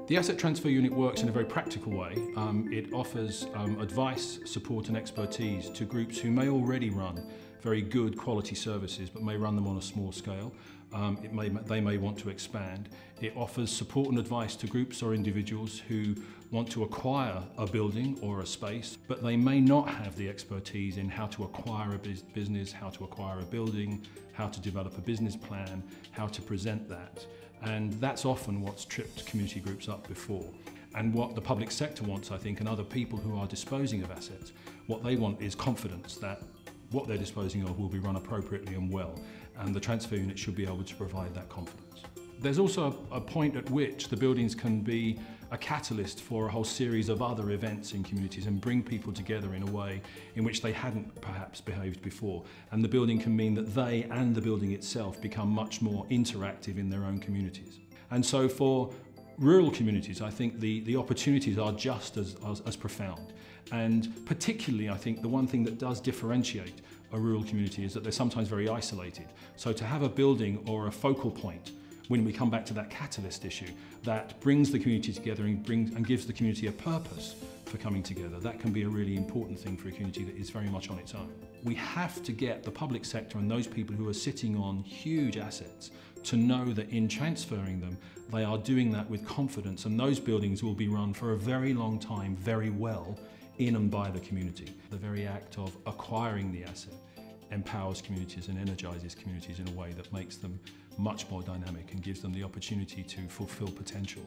The asset transfer unit works in a very practical way. It offers advice, support and expertise to groups who may already run very good quality services but may run them on a small scale. They may want to expand. It offers support and advice to groups or individuals who want to acquire a building or a space, but they may not have the expertise in how to acquire a business, how to acquire a building, how to develop a business plan, how to present that. And that's often what's tripped community groups up before. And what the public sector wants, I think, and other people who are disposing of assets, what they want is confidence that what they're disposing of will be run appropriately and well, and the transfer unit should be able to provide that confidence. There's also a point at which the buildings can be a catalyst for a whole series of other events in communities and bring people together in a way in which they hadn't perhaps behaved before. And the building can mean that they and the building itself become much more interactive in their own communities. And so for rural communities, I think the opportunities are just as profound. And particularly, I think the one thing that does differentiate a rural community is that they're sometimes very isolated. So to have a building or a focal point, when we come back to that catalyst issue, that brings the community together and gives the community a purpose for coming together, that can be a really important thing for a community that is very much on its own. We have to get the public sector and those people who are sitting on huge assets to know that in transferring them, they are doing that with confidence, and those buildings will be run for a very long time very well in and by the community. The very act of acquiring the asset empowers communities and energises communities in a way that makes them much more dynamic and gives them the opportunity to fulfil potential.